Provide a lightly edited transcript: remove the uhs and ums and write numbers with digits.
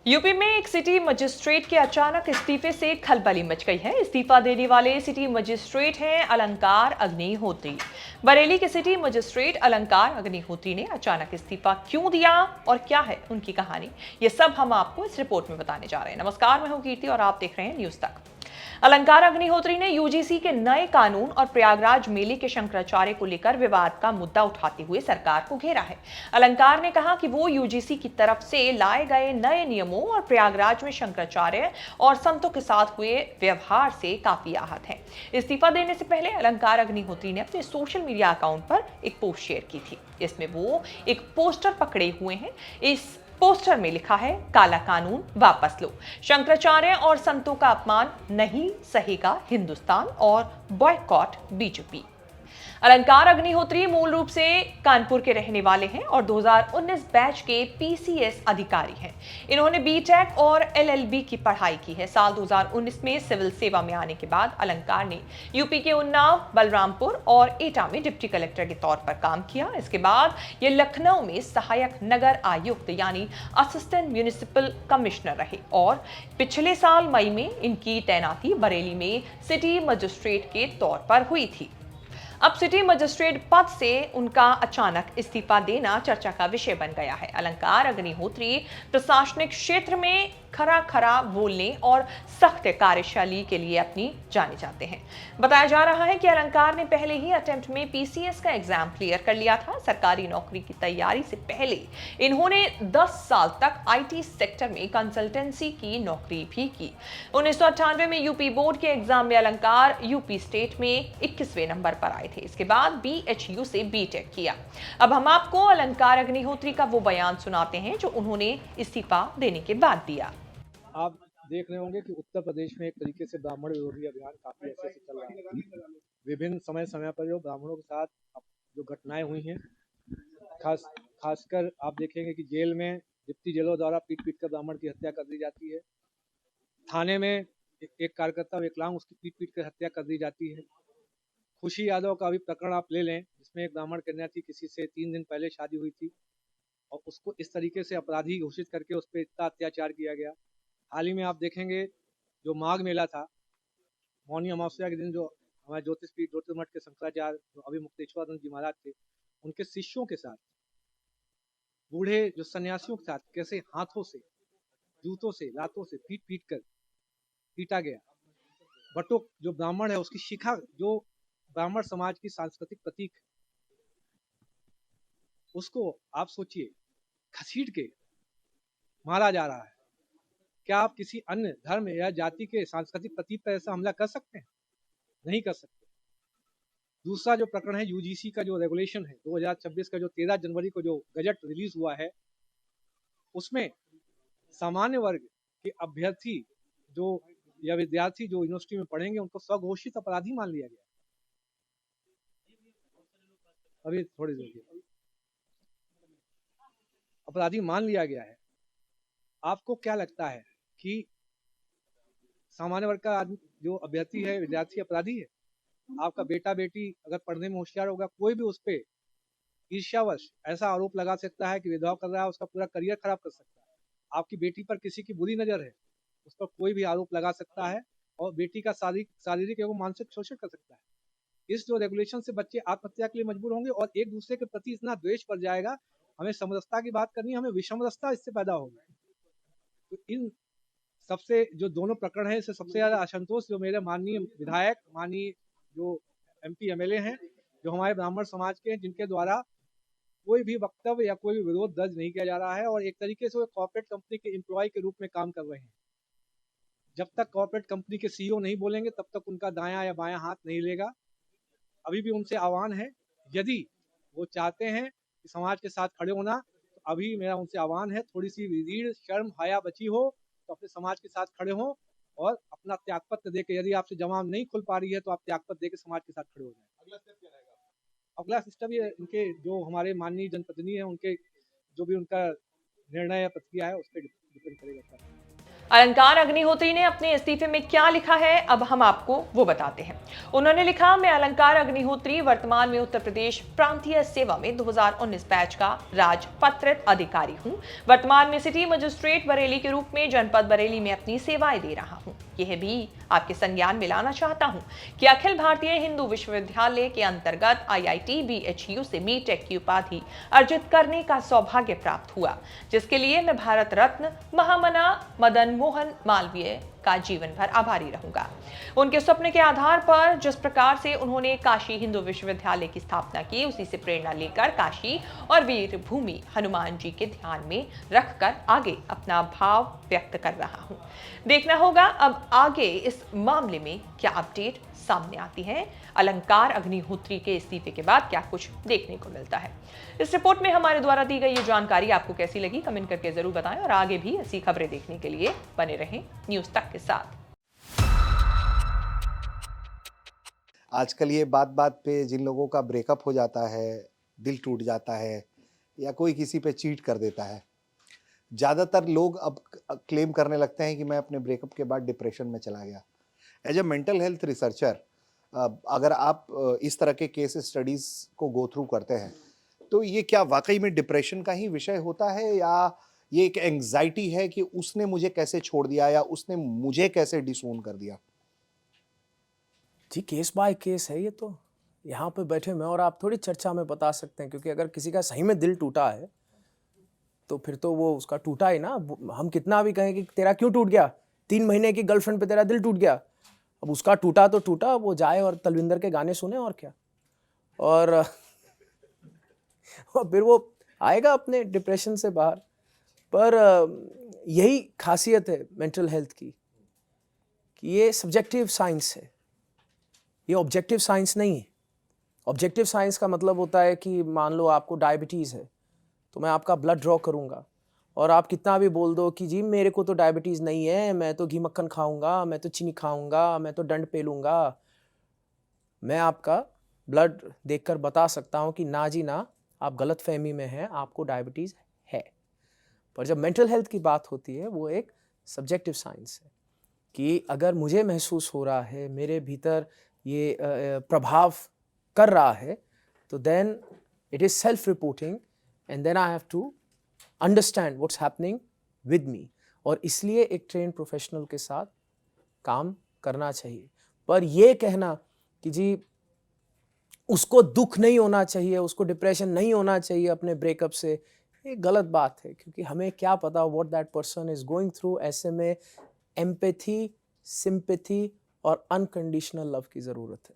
UP में एक city magistrate के अचानक इस्तीफे से खलबली मच गई है। इस्तीफा देने वाले सिटी मजिस्ट्रेट हैं अलंकार अग्निहोत्री। बरेली के सिटी मजिस्ट्रेट अलंकार अग्निहोत्री ने अचानक इस्तीफा क्यों दिया और क्या है उनकी कहानी, ये सब हम आपको इस रिपोर्ट में बताने जा रहे हैं। नमस्कार, मैं हूं कीर्ति और आप देख रहे हैं न्यूज तक। अलंकार अग्निहोत्री ने यूजीसी के नए कानून और प्रयागराज मेले के शंकराचार्य को लेकर विवाद का मुद्दा उठाते हुए सरकार को घेरा है। अलंकार ने कहा कि वो यूजीसी की तरफ से लाए गए नए नियमों और प्रयागराज में शंकराचार्य और संतों के साथ हुए व्यवहार से काफी आहत हैं। इस्तीफा देने से पहले अलंकार अग्निहोत्री ने अपने सोशल मीडिया अकाउंट पर एक पोस्ट शेयर की थी। इसमें वो एक पोस्टर पकड़े हुए हैं। इस पोस्टर में लिखा है, काला कानून वापस लो, शंकराचार्य और संतों का अपमान नहीं सहेगा हिंदुस्तान और बॉयकॉट बीजेपी। अलंकार अग्निहोत्री मूल रूप से कानपुर के रहने वाले हैं और 2019 बैच के पीसीएस अधिकारी हैं। इन्होंने बीटेक और एलएलबी की पढ़ाई की है। साल 2019 में सिविल सेवा में आने के बाद अलंकार ने यूपी के उन्नाव, बलरामपुर और एटा में डिप्टी कलेक्टर के तौर पर काम किया। इसके बाद ये लखनऊ में सहायक नगर आयुक्त यानी असिस्टेंट म्युनिसिपल कमिश्नर रहे और पिछले साल मई में इनकी तैनाती बरेली में सिटी मजिस्ट्रेट के तौर पर हुई थी। अब सिटी मजिस्ट्रेट पद से उनका अचानक इस्तीफा देना चर्चा का विषय बन गया है। अलंकार अग्निहोत्री प्रशासनिक क्षेत्र में खरा खरा बोलने और सख्त कार्यशैली के लिए अपनी जाने जाते हैं। बताया जा रहा है कि अलंकार ने पहले ही अटेम्प्ट में पीसीएस का एग्जाम क्लियर कर लिया था। सरकारी नौकरी की तैयारी से पहले इन्होंने 10 साल तक आईटी सेक्टर में कंसल्टेंसी की नौकरी भी की। 1998 में यूपी बोर्ड के एग्जाम में अलंकार यूपी स्टेट में 21वें नंबर पर आए थे। इसके बाद बीएचयू से बीटेक किया। अब हम आपको अलंकार अग्निहोत्री का वो बयान सुनाते हैं जो उन्होंने इस्तीफा देने के बाद दिया। आप देख रहे होंगे कि उत्तर प्रदेश में एक तरीके से ब्राह्मण विरोधी अभियान काफी अच्छे से चल रहा है। विभिन्न समय समय पर जो ब्राह्मणों के साथ जो घटनाएं हुई हैं, खासकर आप देखेंगे कि जेल में डिप्टी जेलों द्वारा पीट पीट कर ब्राह्मण की हत्या कर दी जाती है। थाने में एक कार्यकर्ता विकलांग, उसकी पीट पीट कर हत्या कर दी जाती है। खुशी यादव का भी प्रकरण आप ले लें, जिसमें एक ब्राह्मण कन्या थी, किसी से 3 दिन पहले शादी हुई थी और उसको इस तरीके से अपराधी घोषित करके उस पर इतना अत्याचार किया गया। हाल ही में आप देखेंगे जो माघ मेला था, मौनी अमावस्या के दिन, जो हमारे ज्योतिषपीठ ज्योतिर्मठ के शंकराचार्य जो अभी मुक्तेश्वरानंद जी महाराज थे, उनके शिष्यों के साथ, बूढ़े जो सन्यासियों के साथ कैसे हाथों से, जूतों से, लातों से पीट पीट कर पीटा गया। बटुक जो ब्राह्मण है, उसकी शिखा जो ब्राह्मण समाज की सांस्कृतिक प्रतीक है, उसको आप सोचिए घसीट के मारा जा रहा है। क्या आप किसी अन्य धर्म या जाति के सांस्कृतिक प्रतीक पर ऐसा हमला कर सकते हैं? नहीं कर सकते। दूसरा जो प्रकरण है, यूजीसी का जो रेगुलेशन है 2026 का, जो 13 जनवरी को जो गजट रिलीज हुआ है, उसमें सामान्य वर्ग के अभ्यर्थी जो या विद्यार्थी जो यूनिवर्सिटी में पढ़ेंगे, उनको स्वघोषित अपराधी मान लिया गया। अभी थोड़ी देर अपराधी मान लिया गया है। आपको क्या लगता है कि सामान्य वर्ग का आदमी जो अभ्यर्थी है, विद्यार्थी अपराधी है? आपका बेटा बेटी अगर पढ़ने में होशियार होगा, कोई भी उस पर ईर्ष्यावश ऐसा आरोप लगा सकता है कि भेदभाव कर रहा है, उसका पूरा करियर खराब कर सकता है। आपकी बेटी पर किसी की बुरी नजर है, उस पर कोई भी आरोप लगा सकता है और बेटी का शारीरिक एवं मानसिक शोषण कर सकता है। इस जो रेगुलेशन से बच्चे आत्महत्या के लिए मजबूर होंगे और एक दूसरे के प्रति इतना द्वेष बढ़ जाएगा। हमें समरसता की बात करनी है, हमें विषमरसता इससे पैदा होगी। तो इन सबसे जो दोनों प्रकरण है, इससे सबसे ज्यादा असंतोष जो मेरे माननीय विधायक, माननीय जो एमपी एमएलए हैं, जो हमारे ब्राह्मण समाज के हैं, जिनके द्वारा कोई भी वक्तव्य या कोई भी विरोध दर्ज नहीं किया जा रहा है और एक तरीके से वो कॉर्पोरेट कंपनी के एम्प्लॉय के रूप में काम कर रहे हैं। जब तक कॉर्पोरेट कंपनी के सीईओ नहीं बोलेंगे, तब तक उनका दायां या बायां हाथ नहीं लेगा। अभी भी उनसे आह्वान है, यदि वो चाहते हैं कि समाज के साथ खड़े होना, तो अभी मेरा उनसे आह्वान है, थोड़ी सी रीढ़ शर्म हया बची हो तो अपने समाज के साथ खड़े हों और अपना त्यागपत्र देके, यदि आपसे जमात नहीं खुल पा रही है तो आप त्यागपत्र देके समाज के साथ खड़े हो जाए। अगला सिस्टम ये इनके जो हमारे माननीय जनप्रतिनिधि हैं, उनके जो भी उनका निर्णय या प्रतिक्रिया है, उस पर डिपेंड करेगा। अलंकार अग्निहोत्री ने अपने इस्तीफे में क्या लिखा है, अब हम आपको वो बताते हैं। उन्होंने लिखा, मैं अलंकार अग्निहोत्री वर्तमान में उत्तर प्रदेश प्रांतीय सेवा में 2019 बैच का राजपत्रित अधिकारी हूं। वर्तमान में सिटी मजिस्ट्रेट बरेली के रूप में जनपद बरेली में अपनी सेवाएं दे रहा हूं। यह भी आपके संज्ञान में लाना चाहता हूं कि अखिल भारतीय हिंदू विश्वविद्यालय के अंतर्गत IIT BHU से BTech की उपाधि अर्जित करने का सौभाग्य प्राप्त हुआ, जिसके लिए मैं भारत रत्न महामना मदन मोहन मालवीय का जीवन भर आभारी रहूंगा। उनके सपने के आधार पर जिस प्रकार से उन्होंने काशी हिंदू विश्वविद्यालय की स्थापना की, उसी से प्रेरणा लेकर काशी और वीर भूमि हनुमान जी के ध्यान में रखकर आगे अपना भाव व्यक्त कर रहा हूं। देखना होगा अब आगे इस मामले में क्या अपडेट सामने आती है। अलंकार अग्निहोत्री के इस्तीफे के बाद क्या कुछ देखने को मिलता है। इस रिपोर्ट में हमारे द्वारा दी गई ये जानकारी आपको कैसी लगी, कमेंट करके जरूर बताएं और आगे भी ऐसी खबरें देखने के लिए बने रहें न्यूज़ तक के साथ। आजकल ये बात बात पे जिन लोगों का ब्रेकअप हो जाता है, दिल टूट जाता है या कोई किसी पे चीट कर देता है, ज़्यादातर लोग अब क्लेम करने लगते हैं कि मैं अपने ब्रेकअप के बाद डिप्रेशन में चला गया। As a mental health researcher, अगर आप इस तरह के केस स्टडीज़ को गो थ्रू करते हैं तो ये क्या वाकई में डिप्रेशन का ही विषय होता है या ये एक एंग्जाइटी है कि उसने मुझे कैसे छोड़ दिया या उसने मुझे कैसे डिसोन कर दिया? जी, केस बाय केस है ये तो। यहाँ पे बैठे मैं और आप थोड़ी चर्चा में बता सकते हैं, क्योंकि अगर किसी का सही में दिल टूटा है तो फिर तो वो उसका टूटा ही ना। हम कितना भी कहें कि तेरा क्यों टूट गया, 3 महीने की गर्लफ्रेंड पे तेरा दिल टूट गया, अब उसका टूटा तो टूटा, वो जाए और तलविंदर के गाने सुने और क्या। और फिर वो आएगा अपने डिप्रेशन से बाहर। पर यही खासियत है मेंटल हेल्थ की कि ये सब्जेक्टिव साइंस है, ये ऑब्जेक्टिव साइंस नहीं है। ऑब्जेक्टिव साइंस का मतलब होता है कि मान लो आपको डायबिटीज़ है तो मैं आपका ब्लड ड्रॉ करूंगा और आप कितना भी बोल दो कि जी मेरे को तो डायबिटीज़ नहीं है, मैं तो घी मक्खन खाऊंगा, मैं तो चीनी खाऊंगा, मैं तो डंड पे लूँगा, मैं आपका ब्लड देखकर बता सकता हूँ कि ना जी ना, आप गलत फहमी में हैं, आपको डायबिटीज़ है। पर जब मेंटल हेल्थ की बात होती है वो एक सब्जेक्टिव साइंस है कि अगर मुझे महसूस हो रहा है, मेरे भीतर ये प्रभाव कर रहा है, तो then it is self reporting and then I have to understand what's happening with me. और इसलिए एक ट्रेन प्रोफेशनल के साथ काम करना चाहिए। पर ये कहना कि जी उसको दुख नहीं होना चाहिए, उसको डिप्रेशन नहीं होना चाहिए अपने ब्रेकअप से, ये गलत बात है, क्योंकि हमें क्या पता what that person is going through. ऐसे में एम्पैथी, सिंपैथी और अनकंडीशनल लव की ज़रूरत है।